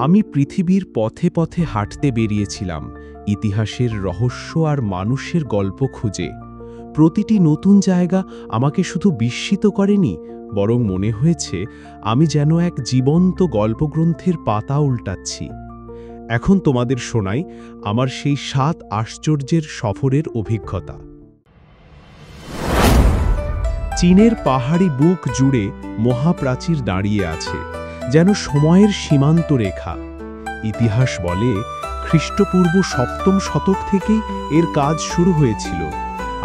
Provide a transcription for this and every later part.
আমি পৃথিবীর পথে পথে হাঁটতে বেরিয়েছিলাম ইতিহাসের রহস্য আর মানুষের গল্প খুঁজে। প্রতিটি নতুন জায়গা আমাকে শুধু বিস্মিত করেনি, বরং মনে হয়েছে আমি যেন এক জীবন্ত গল্পগ্রন্থের পাতা উল্টাচ্ছি। এখন তোমাদের শোনাই আমার সেই ৭ আশ্চর্যের সফরের অভিজ্ঞতা। চীনের পাহাড়ি বুক জুড়ে মহাপ্রাচীর দাঁড়িয়ে আছে, যেন সময়ের সীমান্ত রেখা। ইতিহাস বলে খ্রিস্টপূর্ব ৭ম শতক থেকেই এর কাজ শুরু হয়েছিল,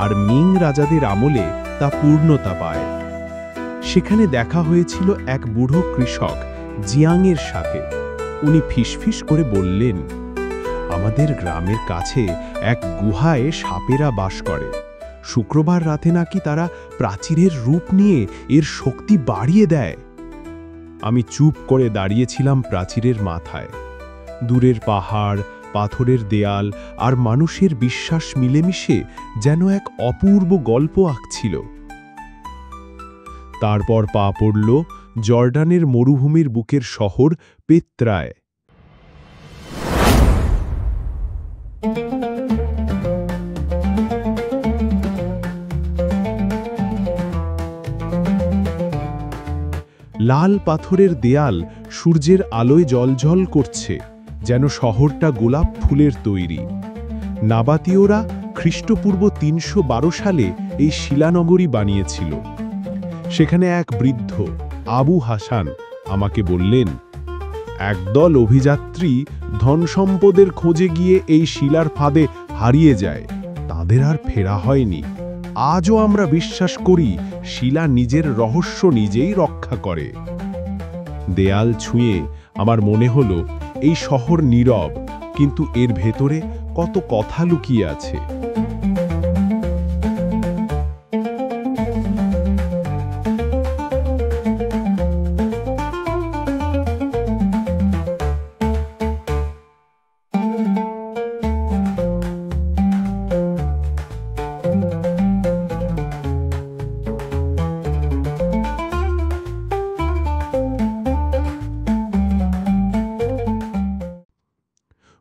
আর মিং রাজাদের আমলে তা পূর্ণতা পায়। সেখানে দেখা হয়েছিল এক বুড়ো কৃষক জিয়াংয়ের সাথে। উনি ফিসফিস করে বললেন, আমাদের গ্রামের কাছে এক গুহায় সাপেরা বাস করে। শুক্রবার রাতে নাকি তারা প্রাচীরের রূপ নিয়ে এর শক্তি বাড়িয়ে দেয়। আমি চুপ করে দাঁড়িয়েছিলাম প্রাচীরের মাথায়। দূরের পাহাড়, পাথরের দেয়াল আর মানুষের বিশ্বাস মিলেমিশে যেন এক অপূর্ব গল্প আঁকছিল। তারপর পা পড়ল জর্ডানের মরুভূমির বুকের শহর পেত্রায়। লাল পাথরের দেয়াল সূর্যের আলোয় জ্বলজ্বল করছে, যেন শহরটা গোলাপ ফুলের তৈরি। নাবাতীয়রা খ্রিস্টপূর্ব ৩১২ সালে এই শিলানগরী বানিয়েছিল। সেখানে এক বৃদ্ধ আবু হাসান আমাকে বললেন, একদল অভিযাত্রী ধনসম্পদের খোঁজে গিয়ে এই শিলার ফাঁদে হারিয়ে যায়, তাদের আর ফেরা হয়নি। আজও আমরা বিশ্বাস করি শিলা নিজের রহস্য নিজেই রক্ষা করে। দেয়াল ছুঁয়ে আমার মনে হলো এই শহর নীরব, কিন্তু এর ভেতরে কত কথা লুকিয়ে আছে।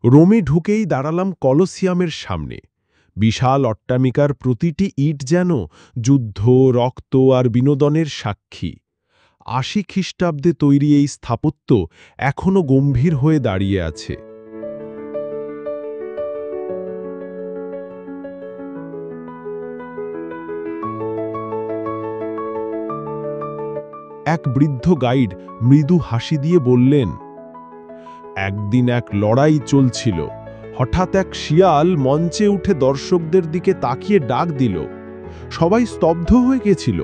রোমে ঢুকেই দাঁড়ালাম কলোসিয়ামের সামনে। বিশাল অট্টামিকার প্রতিটি ইট যেন যুদ্ধ, রক্ত আর বিনোদনের সাক্ষী। ৮০ খ্রিস্টাব্দে তৈরি এই স্থাপত্য এখনও গম্ভীর হয়ে দাঁড়িয়ে আছে। এক বৃদ্ধ গাইড মৃদু হাসি দিয়ে বললেন, একদিন এক লড়াই চলছিল। হঠাৎ এক শিয়াল মঞ্চে উঠে দর্শকদের দিকে তাকিয়ে ডাক দিল। সবাই স্তব্ধ হয়ে গেছিল।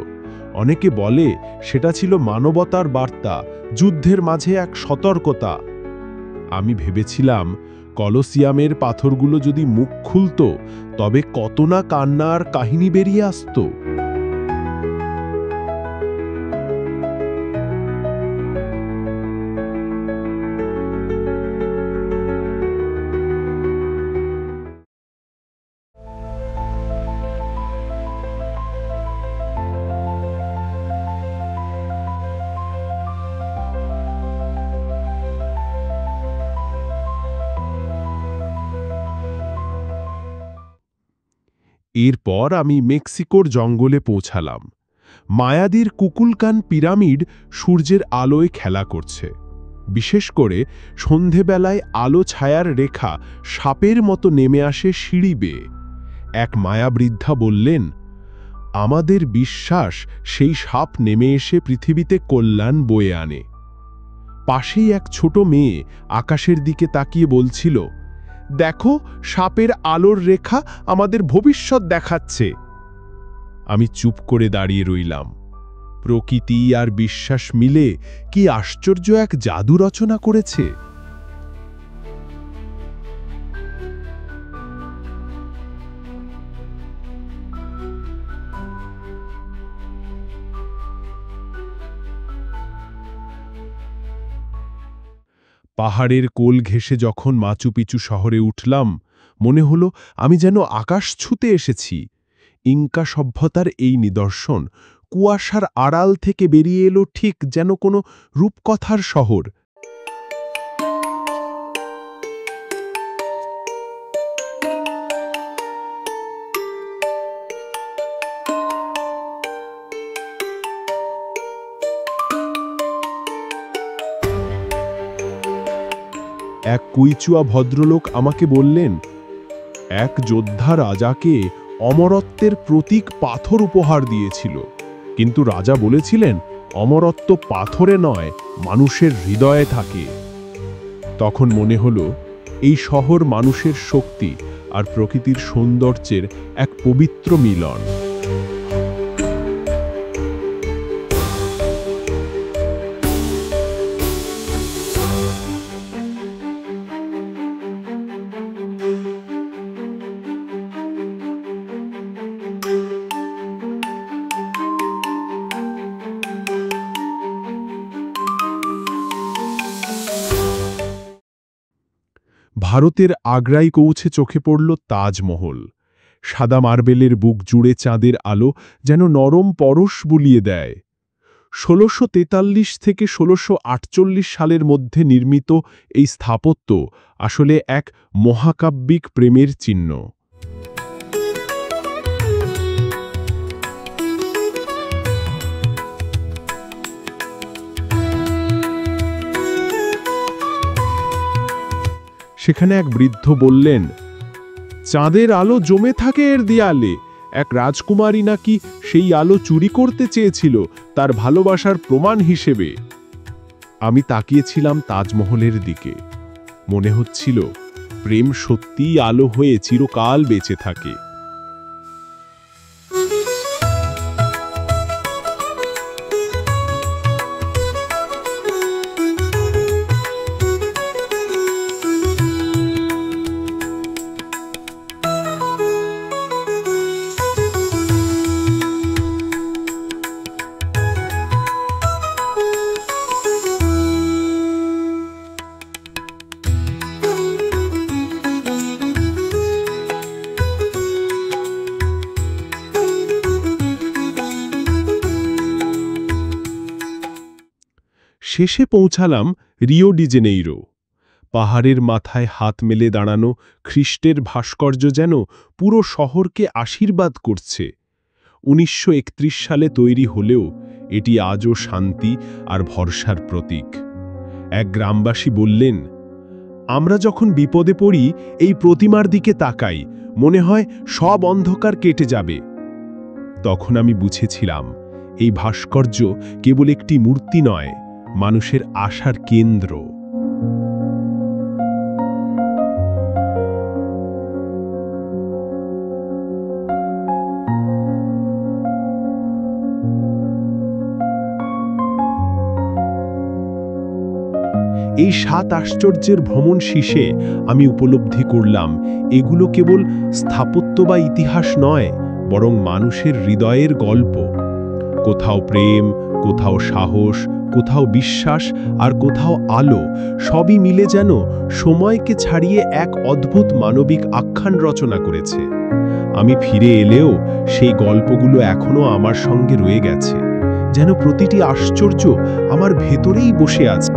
অনেকে বলে সেটা ছিল মানবতার বার্তা, যুদ্ধের মাঝে এক সতর্কতা। আমি ভেবেছিলাম কলোসিয়ামের পাথরগুলো যদি মুখ খুলত, তবে কত না কান্না আর কাহিনী বেরিয়ে আসত। এরপর আমি মেক্সিকোর জঙ্গলে পৌঁছালাম। মায়াদির কুকুলকান পিরামিড সূর্যের আলোয় খেলা করছে। বিশেষ করে সন্ধেবেলায় আলো ছায়ার রেখা সাপের মতো নেমে আসে সিঁড়ি বেয়ে। এক মায়াবৃদ্ধা বললেন, আমাদের বিশ্বাস সেই সাপ নেমে এসে পৃথিবীতে কল্যাণ বয়ে আনে। পাশেই এক ছোট মেয়ে আকাশের দিকে তাকিয়ে বলছিল, দেখো, সাপের আলোর রেখা আমাদের ভবিষ্যৎ দেখাচ্ছে। আমি চুপ করে দাঁড়িয়ে রইলাম। প্রকৃতি আর বিশ্বাস মিলে কি আশ্চর্য এক জাদু রচনা করেছে। পাহাড়ের কোল ঘেঁষে যখন মাচু পিচু শহরে উঠলাম, মনে হলো আমি যেন আকাশ ছুঁতে এসেছি। ইনকা সভ্যতার এই নিদর্শন কুয়াশার আড়াল থেকে বেরিয়ে এলো, ঠিক যেন কোনো রূপকথার শহর। এক কুইচুয়া ভদ্রলোক আমাকে বললেন, এক যোদ্ধা রাজাকে অমরত্বের প্রতীক পাথর উপহার দিয়েছিল, কিন্তু রাজা বলেছিলেন অমরত্ব পাথরে নয়, মানুষের হৃদয়ে থাকে। তখন মনে হলো এই শহর মানুষের শক্তি আর প্রকৃতির সৌন্দর্যের এক পবিত্র মিলন। ভারতের আগ্রায় পৌঁছে চোখে পড়ল তাজমহল। সাদা মার্বেলের বুক জুড়ে চাঁদের আলো যেন নরম পরশ বুলিয়ে দেয়। ১৬৪৩ থেকে ১৬৪৮ সালের মধ্যে নির্মিত এই স্থাপত্য আসলে এক মহাকাব্যিক প্রেমের চিহ্ন। সেখানে এক বৃদ্ধ বললেন, চাঁদের আলো জমে থাকে এর দেয়ালে, এক রাজকুমারী নাকি সেই আলো চুরি করতে চেয়েছিল তার ভালোবাসার প্রমাণ হিসেবে। আমি তাকিয়েছিলাম তাজমহলের দিকে। মনে হচ্ছিল প্রেম সত্যিই আলো হয়ে চিরকাল বেঁচে থাকে। শেষে পৌঁছালাম রিও ডি জেনেইরো। পাহাড়ের মাথায় হাত মেলে দাঁড়ানো খ্রিস্টের ভাস্কর্য যেন পুরো শহরকে আশীর্বাদ করছে। ১৯৩১ সালে তৈরি হলেও এটি আজও শান্তি আর ভরসার প্রতীক। এক গ্রামবাসী বললেন, আমরা যখন বিপদে পড়ি এই প্রতিমার দিকে তাকাই, মনে হয় সব অন্ধকার কেটে যাবে। তখন আমি বুঝেছিলাম এই ভাস্কর্য কেবল একটি মূর্তি নয়, মানুষের আশার কেন্দ্র। এই ৭ আশ্চর্যের ভ্রমণ শেষে আমি উপলব্ধি করলাম এগুলো কেবল স্থাপত্য বা ইতিহাস নয়, বরং মানুষের হৃদয়ের গল্প। কোথাও প্রেম, কোথাও সাহস, কোথাও বিশ্বাস আর কোথাও আলো, সবই মিলে যেন সময়কে ছাড়িয়ে এক অদ্ভুত মানবিক আখ্যান রচনা করেছে। আমি ফিরে এলেও সেই গল্পগুলো এখনো আমার সঙ্গে রয়ে গেছে, যেন প্রতিটি আশ্চর্য আমার ভেতরেই বসে আছে।